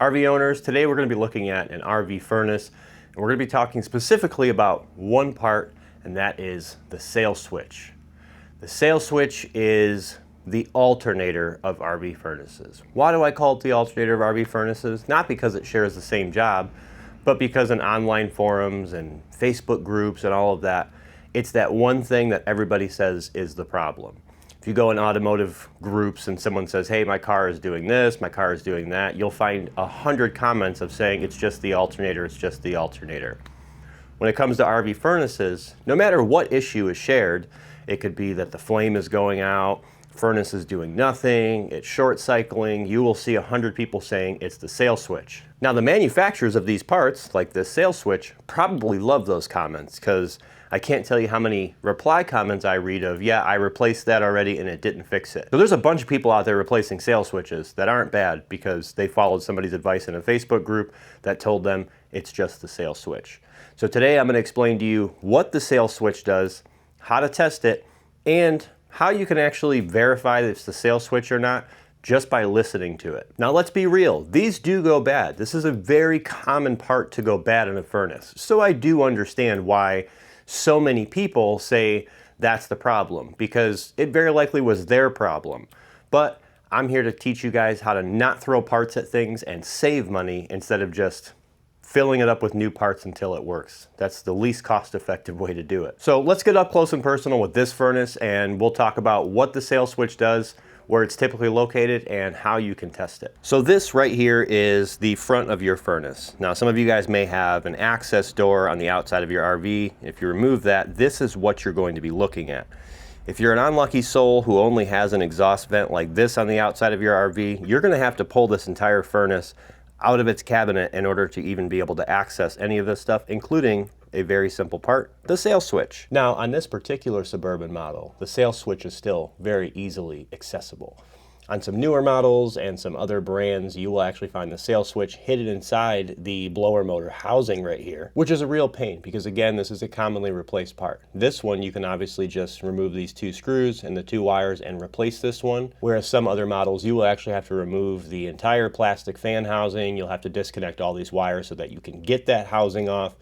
RV owners, today we're going to be looking at an RV furnace, and we're going to be talking specifically about one part, and that is the sail switch. The sail switch is the alternator of RV furnaces. Why do I call it the alternator of RV furnaces? Not because it shares the same job, but because in online forums and Facebook groups and all of that, it's that one thing that everybody says is the problem. If you go in automotive groups and someone says, hey, my car is doing this, my car is doing that, you'll find 100 comments of saying it's just the alternator, it's just the alternator. When it comes to RV furnaces, no matter what issue is shared, it could be that the flame is going out, furnace is doing nothing, it's short cycling, you will see 100 people saying it's the sail switch. Now the manufacturers of these parts, like this sail switch, probably love those comments because I can't tell you how many reply comments I read of, yeah, I replaced that already and it didn't fix it. So there's a bunch of people out there replacing sail switches that aren't bad because they followed somebody's advice in a Facebook group that told them it's just the sail switch. So today I'm going to explain to you what the sail switch does, how to test it, and how you can actually verify that it's the sail switch or not just by listening to it. Now let's be real, these do go bad. This is a very common part to go bad in a furnace. So I do understand why so many people say that's the problem, because it very likely was their problem. But I'm here to teach you guys how to not throw parts at things and save money instead of just filling it up with new parts until it works. That's the least cost-effective way to do it. So let's get up close and personal with this furnace, and we'll talk about what the sail switch does, where it's typically located, and how you can test it. So this right here is the front of your furnace. Now some of you guys may have an access door on the outside of your RV. If you remove that, this is what you're going to be looking at. If you're an unlucky soul who only has an exhaust vent like this on the outside of your RV, you're going to have to pull this entire furnace out of its cabinet in order to even be able to access any of this stuff, including a very simple part, the sail switch. Now on this particular Suburban model, the sail switch is still very easily accessible. On some newer models and some other brands, you will actually find the sail switch hidden inside the blower motor housing right here, which is a real pain because again, this is a commonly replaced part. This one, you can obviously just remove these two screws and the two wires and replace this one, whereas some other models, you will actually have to remove the entire plastic fan housing. You'll have to disconnect all these wires so that you can get that housing off.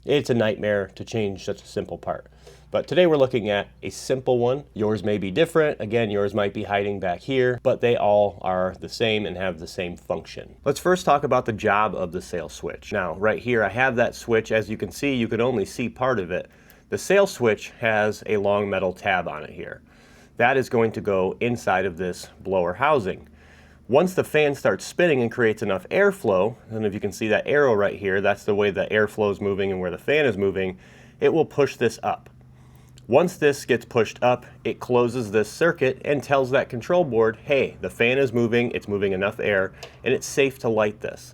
It's a nightmare to change such a simple part. But today we're looking at a simple one. Yours may be different. Again, yours might be hiding back here, but they all are the same and have the same function. Let's first talk about the job of the sail switch. Now, right here, I have that switch. As you can see, you can only see part of it. The sail switch has a long metal tab on it here. That is going to go inside of this blower housing. Once the fan starts spinning and creates enough airflow, and if you can see that arrow right here, that's the way the airflow is moving and where the fan is moving, it will push this up. Once this gets pushed up, it closes this circuit and tells that control board, hey, the fan is moving, it's moving enough air, and it's safe to light this.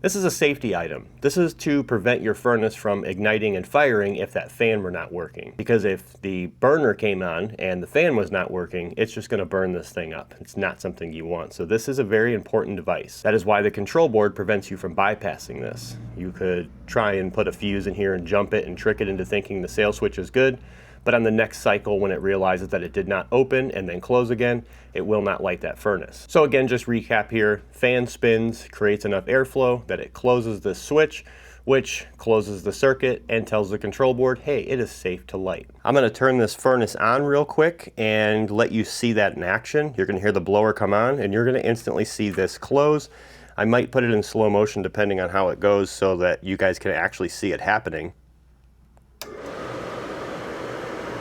This is a safety item. This is to prevent your furnace from igniting and firing if that fan were not working. Because if the burner came on and the fan was not working, it's just going to burn this thing up. It's not something you want. So this is a very important device. That is why the control board prevents you from bypassing this. You could try and put a fuse in here and jump it and trick it into thinking the sail switch is good. But on the next cycle, when it realizes that it did not open and then close again, it will not light that furnace. So again, just recap here, fan spins, creates enough airflow that it closes this switch, which closes the circuit and tells the control board, hey, it is safe to light. I'm gonna turn this furnace on real quick and let you see that in action. You're gonna hear the blower come on and you're gonna instantly see this close. I might put it in slow motion depending on how it goes so that you guys can actually see it happening.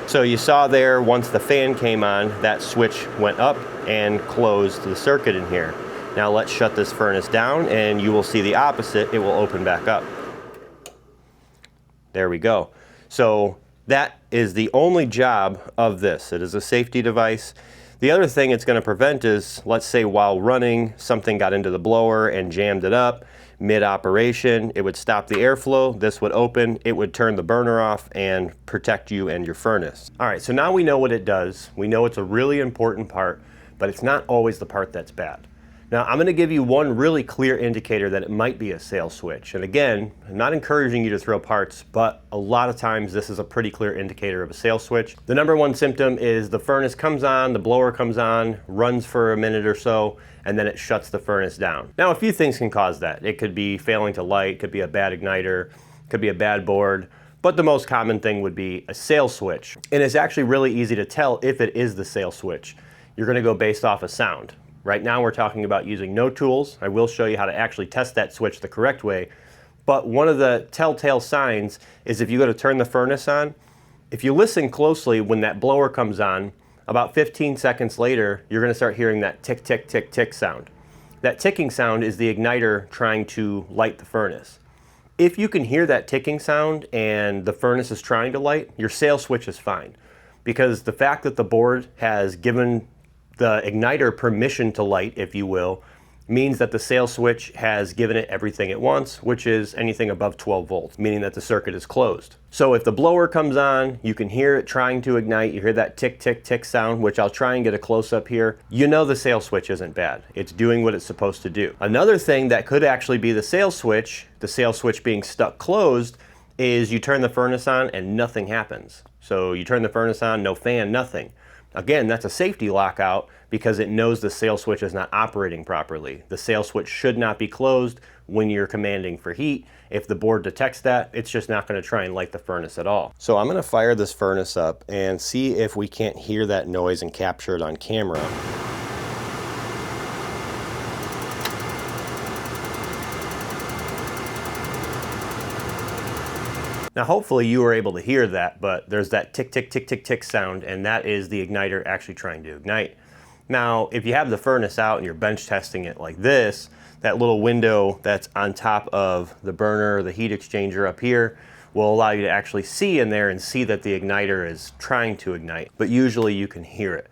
So you saw there, once the fan came on, that switch went up and closed the circuit in here. Now let's shut this furnace down and you will see the opposite, it will open back up. There we go. So that is the only job of this. It is a safety device. The other thing it's going to prevent is, let's say while running, something got into the blower and jammed it up. Mid-operation, it would stop the airflow, this would open, it would turn the burner off and protect you and your furnace. All right, so now we know what it does. We know it's a really important part, but it's not always the part that's bad. Now I'm going to give you one really clear indicator that it might be a sales switch. And again, I'm not encouraging you to throw parts, but a lot of times this is a pretty clear indicator of a sales switch. The number one symptom is the furnace comes on, the blower comes on, runs for a minute or so, and then it shuts the furnace down. Now a few things can cause that. It could be failing to light, could be a bad igniter, could be a bad board, but the most common thing would be a sales switch. And it's actually really easy to tell if it is the sales switch. You're going to go based off of sound. Right now we're talking about using no tools. I will show you how to actually test that switch the correct way. But one of the telltale signs is if you go to turn the furnace on, if you listen closely when that blower comes on, about 15 seconds later, you're going to start hearing that tick, tick, tick, tick sound. That ticking sound is the igniter trying to light the furnace. If you can hear that ticking sound and the furnace is trying to light, your sales switch is fine. Because the fact that the board has given the igniter permission to light, if you will, means that the sales switch has given it everything it wants, which is anything above 12 volts, meaning that the circuit is closed. So if the blower comes on, you can hear it trying to ignite, you hear that tick, tick, tick sound, which I'll try and get a close-up here, you know the sales switch isn't bad. It's doing what it's supposed to do. Another thing that could actually be the sales switch being stuck closed, is you turn the furnace on and nothing happens. So you turn the furnace on, no fan, nothing. Again, that's a safety lockout because it knows the sales switch is not operating properly. The sales switch should not be closed when you're commanding for heat. If the board detects that, it's just not going to try and light the furnace at all. So I'm going to fire this furnace up and see if we can't hear that noise and capture it on camera. Now hopefully you were able to hear that, but there's that tick, tick, tick, tick, tick sound, and that is the igniter actually trying to ignite. Now, if you have the furnace out and you're bench testing it like this, that little window that's on top of the burner, the heat exchanger up here, will allow you to actually see in there and see that the igniter is trying to ignite, but usually you can hear it.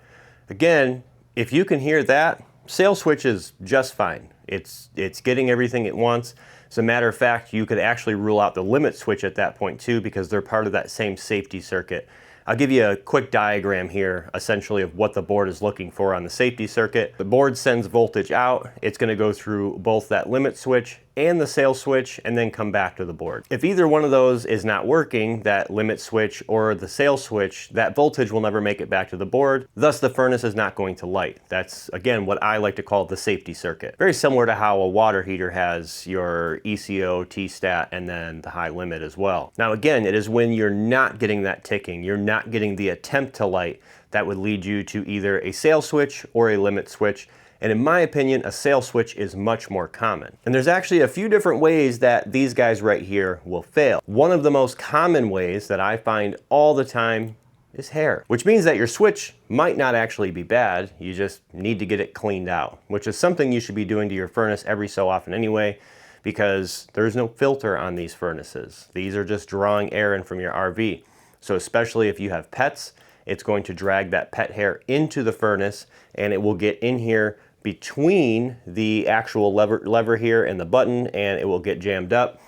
Again, if you can hear that, sales switch is just fine. It's getting everything it wants. As a matter of fact, you could actually rule out the limit switch at that point too, because they're part of that same safety circuit. I'll give you a quick diagram here, essentially, of what the board is looking for on the safety circuit. The board sends voltage out. It's going to go through both that limit switch and the sales switch, and then come back to the board. If either one of those is not working, that limit switch or the sales switch, that voltage will never make it back to the board. Thus, the furnace is not going to light. That's, again, what I like to call the safety circuit. Very similar to how a water heater has your ECO, T-stat, and then the high limit as well. Now, again, it is when you're not getting that ticking, you're not getting the attempt to light, that would lead you to either a sales switch or a limit switch. And in my opinion, a sales switch is much more common. And there's actually a few different ways that these guys right here will fail. One of the most common ways that I find all the time is hair, which means that your switch might not actually be bad. You just need to get it cleaned out, which is something you should be doing to your furnace every so often anyway, because there's no filter on these furnaces. These are just drawing air in from your RV. So especially if you have pets, it's going to drag that pet hair into the furnace, and it will get in here between the actual lever here and the button, and it will get jammed up.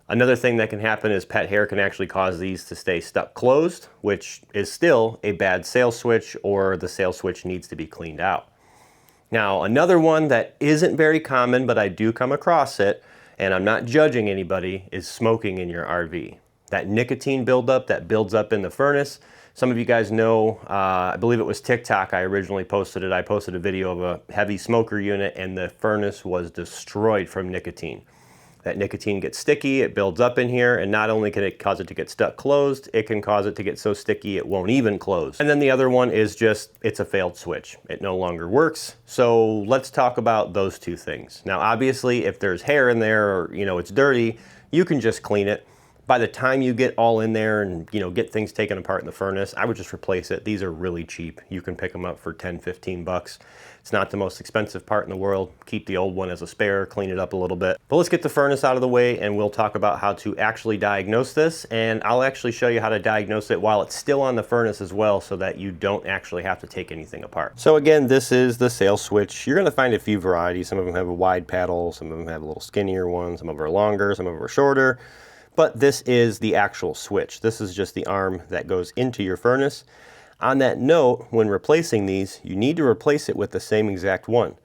Another thing that can happen is pet hair can actually cause these to stay stuck closed, which is still a bad sales switch, or the sales switch needs to be cleaned out. Now, another one that isn't very common, but I do come across it, and I'm not judging anybody, is smoking in your RV. That nicotine buildup that builds up in the furnace. Some of you guys know, I believe it was TikTok I originally posted it. I posted a video of a heavy smoker unit, and the furnace was destroyed from nicotine. That nicotine gets sticky, it builds up in here, and not only can it cause it to get stuck closed, it can cause it to get so sticky it won't even close. And then the other one is just, it's a failed switch. It no longer works. So let's talk about those two things. Now, obviously, if there's hair in there or it's dirty, you can just clean it. By the time you get all in there and get things taken apart in the furnace, I would just replace it. These are really cheap. You can pick them up for 10, 15 bucks. It's not the most expensive part in the world. Keep the old one as a spare, clean it up a little bit. But let's get the furnace out of the way, and we'll talk about how to actually diagnose this, and I'll actually show you how to diagnose it while it's still on the furnace as well, so that you don't actually have to take anything apart. So again, this is the sales switch. You're going to find a few varieties. Some of them have a wide paddle, some of them have a little skinnier one, some of them are longer, some of them are shorter. But this is the actual switch. This is just the arm that goes into your furnace. On that note, when replacing these, you need to replace it with the same exact one.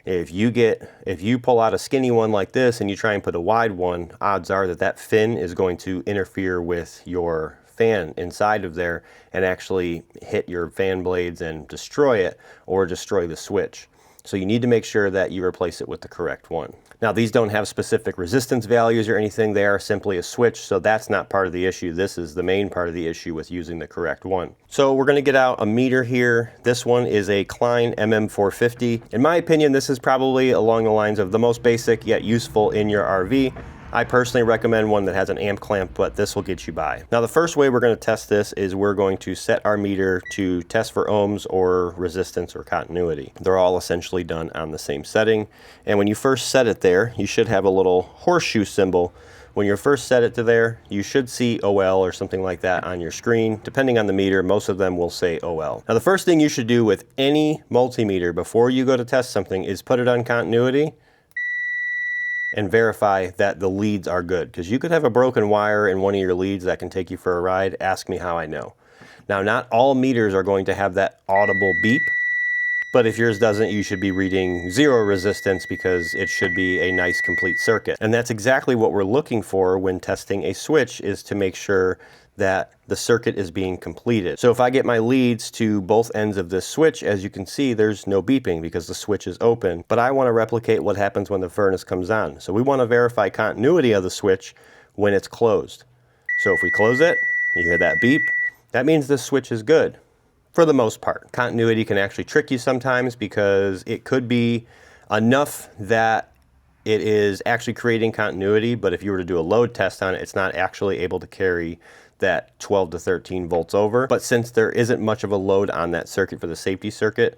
If you pull out a skinny one like this and you try and put a wide one, odds are that that fin is going to interfere with your fan inside of there and actually hit your fan blades and destroy it or destroy the switch. So you need to make sure that you replace it with the correct one. Now, these don't have specific resistance values or anything. They are simply a switch, so that's not part of the issue. This is the main part of the issue with using the correct one. So we're going to get out a meter here. This one is a Klein MM450. In my opinion, this is probably along the lines of the most basic yet useful in your RV. I personally recommend one that has an amp clamp, but this will get you by. Now, the first way we're going to test this is we're going to set our meter to test for ohms or resistance or continuity. They're all essentially done on the same setting. And when you first set it there, you should have a little horseshoe symbol. When you first set it to there, you should see OL or something like that on your screen. Depending on the meter, most of them will say OL. Now, the first thing you should do with any multimeter before you go to test something is put it on continuity and verify that the leads are good. Because you could have a broken wire in one of your leads that can take you for a ride. Ask me how I know. Now, not all meters are going to have that audible beep, but if yours doesn't, you should be reading 0 resistance because it should be a nice complete circuit. And that's exactly what we're looking for when testing a switch, is to make sure that the circuit is being completed. So if I get my leads to both ends of this switch, as you can see, there's no beeping because the switch is open. But I want to replicate what happens when the furnace comes on. So we want to verify continuity of the switch when it's closed. So if we close it, you hear that beep, that means this switch is good. For the most part. Continuity can actually trick you sometimes because it could be enough that it is actually creating continuity, but if you were to do a load test on it, it's not actually able to carry that 12 to 13 volts over. But since there isn't much of a load on that circuit for the safety circuit,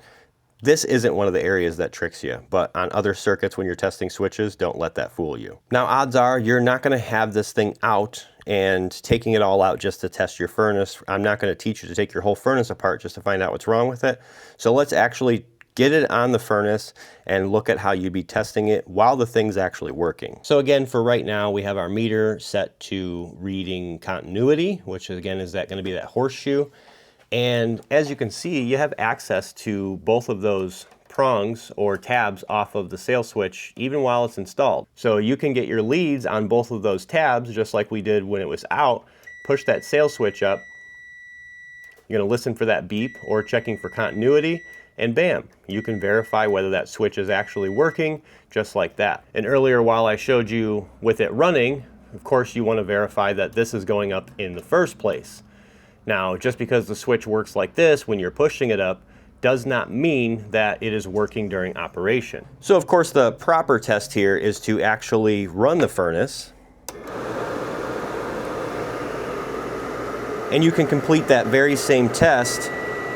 this isn't one of the areas that tricks you. But on other circuits, when you're testing switches, don't let that fool you. Now, odds are you're not going to have this thing out and taking it all out just to test your furnace. I'm not going to teach you to take your whole furnace apart just to find out what's wrong with it. So let's actually get it on the furnace and look at how you'd be testing it while the thing's actually working. So again, for right now, we have our meter set to reading continuity, which again is that going to be that horseshoe. And as you can see, you have access to both of those prongs or tabs off of the sail switch even while it's installed. So you can get your leads on both of those tabs just like we did when it was out. Push that sail switch up. You're going to listen for that beep or checking for continuity, and bam, you can verify whether that switch is actually working just like that. And earlier, while I showed you with it running, of course you want to verify that this is going up in the first place. Now, just because the switch works like this when you're pushing it up does not mean that it is working during operation. So of course the proper test here is to actually run the furnace. And you can complete that very same test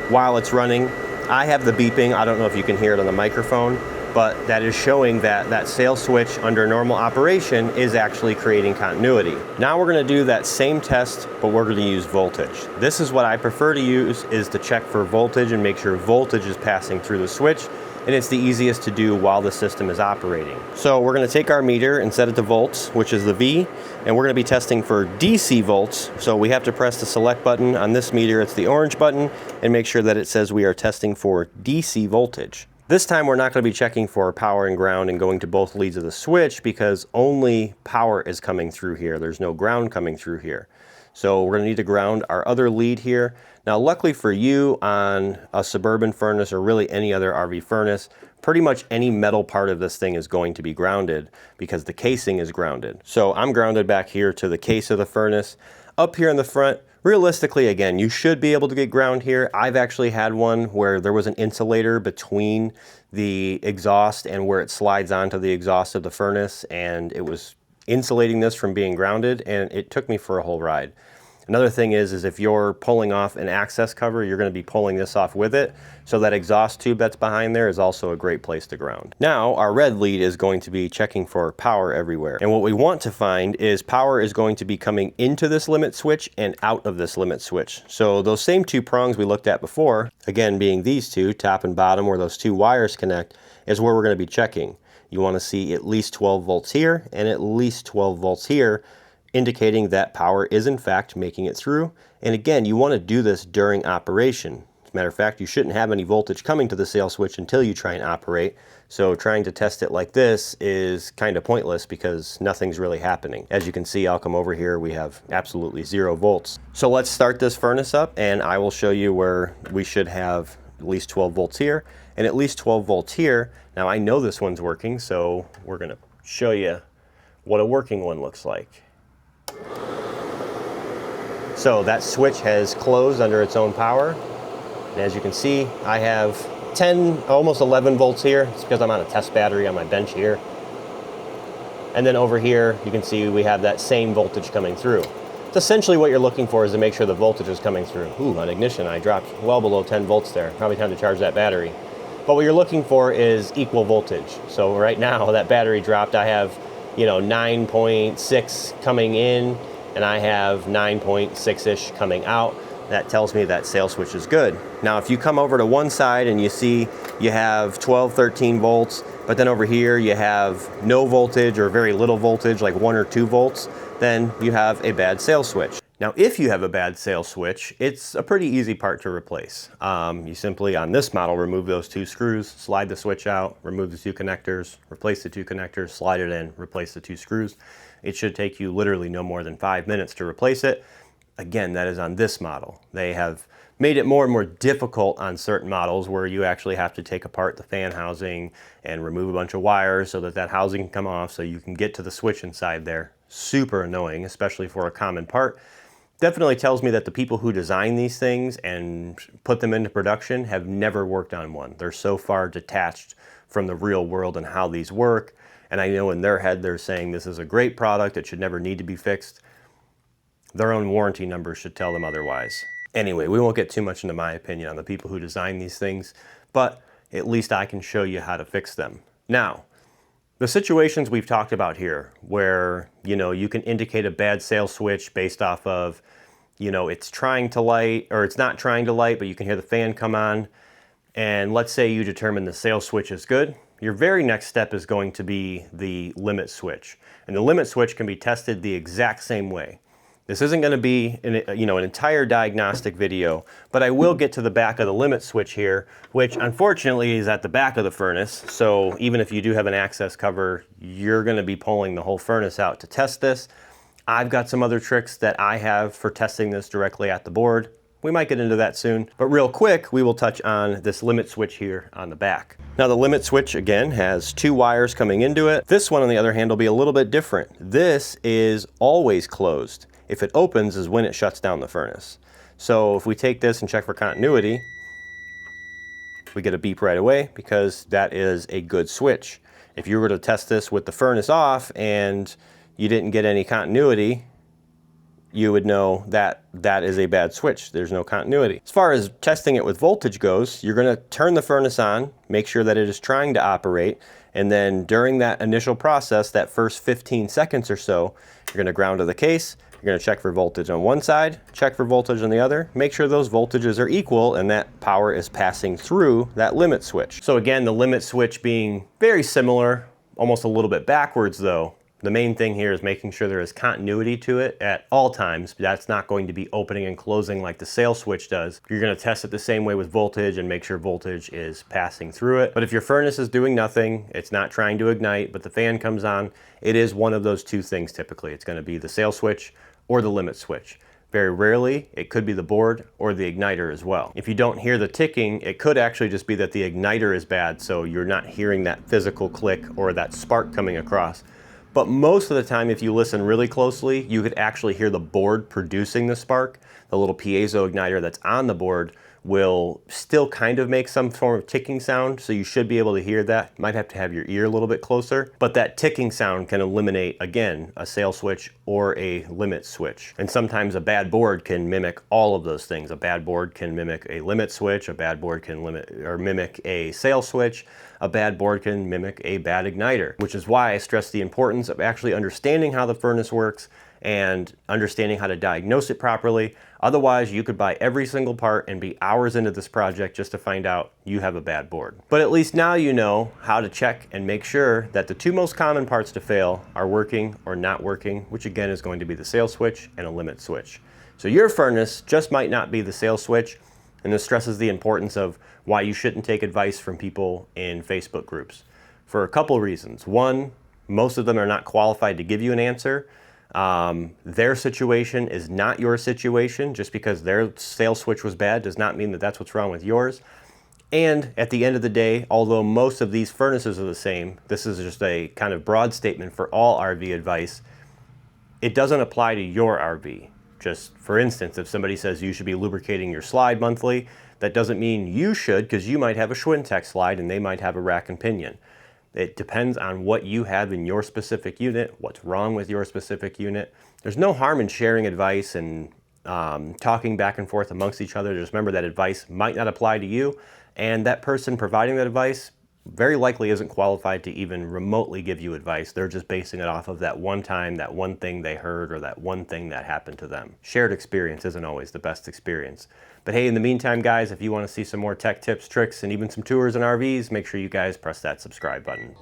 while it's running. I have the beeping, I don't know if you can hear it on the microphone, but that is showing that that sail switch under normal operation is actually creating continuity. Now we're going to do that same test, but we're going to use voltage. This is what I prefer to use, is to check for voltage and make sure voltage is passing through the switch, and it's the easiest to do while the system is operating. So we're going to take our meter and set it to volts, which is the V, and we're going to be testing for DC volts. So we have to press the select button on this meter, it's the orange button, and make sure that it says we are testing for DC voltage. This time we're not going to be checking for power and ground and going to both leads of the switch because only power is coming through here. There's no ground coming through here. So we're going to need to ground our other lead here. Now luckily for you, on a Suburban furnace or really any other RV furnace, pretty much any metal part of this thing is going to be grounded because the casing is grounded. So I'm grounded back here to the case of the furnace. Up here in the front, realistically, again, you should be able to get ground here. I've actually had one where there was an insulator between the exhaust and where it slides onto the exhaust of the furnace, and it was insulating this from being grounded, and it took me for a whole ride. Another thing is if you're pulling off an access cover, you're going to be pulling this off with it. So that exhaust tube that's behind there is also a great place to ground. Now, our red lead is going to be checking for power everywhere. And what we want to find is power is going to be coming into this limit switch and out of this limit switch. So those same two prongs we looked at before, again being these two, top and bottom, where those two wires connect, is where we're going to be checking. You want to see at least 12 volts here and at least 12 volts here, indicating that power is in fact making it through. And again, you want to do this during operation. As a matter of fact, you shouldn't have any voltage coming to the sail switch until you try and operate. So trying to test it like this is kind of pointless because nothing's really happening. As you can see, I'll come over here, we have absolutely 0 volts. So let's start this furnace up and I will show you where we should have at least 12 volts here and at least 12 volts here. Now I know this one's working, so we're gonna show you what a working one looks like. So that switch has closed under its own power. And as you can see, I have 10, almost 11 volts here. It's because I'm on a test battery on my bench here. And then over here, you can see we have that same voltage coming through. It's essentially what you're looking for is to make sure the voltage is coming through. Ooh, on ignition, I dropped well below 10 volts there. Probably time to charge that battery. But what you're looking for is equal voltage. So right now, that battery dropped. I have, 9.6 coming in, and I have 9.6-ish coming out. That tells me that sail switch is good. Now, if you come over to one side and you see you have 12, 13 volts, but then over here you have no voltage or very little voltage, like 1 or 2 volts, then you have a bad sail switch. Now, if you have a bad sail switch, it's a pretty easy part to replace. You simply, on this model, remove those 2 screws, slide the switch out, remove the 2 connectors, replace the 2 connectors, slide it in, replace the 2 screws. It should take you literally no more than 5 minutes to replace it. Again, that is on this model. They have made it more and more difficult on certain models where you actually have to take apart the fan housing and remove a bunch of wires so that that housing can come off so you can get to the switch inside there. Super annoying, especially for a common part. Definitely tells me that the people who design these things and put them into production have never worked on one. They're so far detached from the real world and how these work. And I know in their head they're saying this is a great product, it should never need to be fixed. Their own warranty numbers should tell them otherwise. Anyway, we won't get too much into my opinion on the people who design these things, but at least I can show you how to fix them. Now, the situations we've talked about here, where you can indicate a bad sail switch based off of, it's trying to light or it's not trying to light, but you can hear the fan come on. And let's say you determine the sail switch is good. Your very next step is going to be the limit switch. And the limit switch can be tested the exact same way. This isn't going to be an entire diagnostic video, but I will get to the back of the limit switch here, which unfortunately is at the back of the furnace. So even if you do have an access cover, you're going to be pulling the whole furnace out to test this. I've got some other tricks that I have for testing this directly at the board. We might get into that soon, but real quick, we will touch on this limit switch here on the back. Now the limit switch, again, has 2 wires coming into it. This one, on the other hand, will be a little bit different. This is always closed. If it opens is when it shuts down the furnace. So if we take this and check for continuity, we get a beep right away because that is a good switch. If you were to test this with the furnace off and you didn't get any continuity, you would know that that is a bad switch. There's no continuity. As far as testing it with voltage goes, you're going to turn the furnace on, make sure that it is trying to operate, and then during that initial process, that first 15 seconds or so, you're going to ground to the case. You're going to check for voltage on one side, check for voltage on the other, make sure those voltages are equal and that power is passing through that limit switch. So again, the limit switch being very similar, almost a little bit backwards though. The main thing here is making sure there is continuity to it at all times. That's not going to be opening and closing like the sail switch does. You're going to test it the same way with voltage and make sure voltage is passing through it. But if your furnace is doing nothing, it's not trying to ignite, but the fan comes on, it is one of those 2 things typically. It's going to be the sail switch or the limit switch. Very rarely, it could be the board or the igniter as well. If you don't hear the ticking, it could actually just be that the igniter is bad, so you're not hearing that physical click or that spark coming across. But most of the time, if you listen really closely, you could actually hear the board producing the spark. The little piezo igniter that's on the board will still kind of make some form of ticking sound, so you should be able to hear that. You might have to have your ear a little bit closer, but that ticking sound can eliminate, again, a sail switch or a limit switch. And sometimes a bad board can mimic all of those things. A bad board can mimic a limit switch, a bad board can mimic a sail switch, a bad board can mimic a bad igniter, which is why I stress the importance of actually understanding how the furnace works and understanding how to diagnose it properly. Otherwise, you could buy every single part and be hours into this project just to find out you have a bad board. But at least now you know how to check and make sure that the 2 most common parts to fail are working or not working, which again is going to be the sail switch and a limit switch. So your furnace just might not be the sail switch, And this stresses the importance of why you shouldn't take advice from people in Facebook groups for a couple reasons. One, most of them are not qualified to give you an answer. Their situation is not your situation. Just because their sales switch was bad does not mean that that's what's wrong with yours. And at the end of the day, although most of these furnaces are the same, this is just a kind of broad statement for all RV advice. It doesn't apply to your RV. Just for instance, if somebody says you should be lubricating your slide monthly, that doesn't mean you should, because you might have a Schwintek slide and they might have a rack and pinion. It depends on what you have in your specific unit, what's wrong with your specific unit. There's no harm in sharing advice and talking back and forth amongst each other. Just remember that advice might not apply to you, and that person providing that advice very likely isn't qualified to even remotely give you advice. They're just basing it off of that one time, that one thing they heard, or that one thing that happened to them. Shared experience isn't always the best experience. But hey, in the meantime, guys, if you want to see some more tech tips, tricks, and even some tours and RVs, make sure you guys press that subscribe button.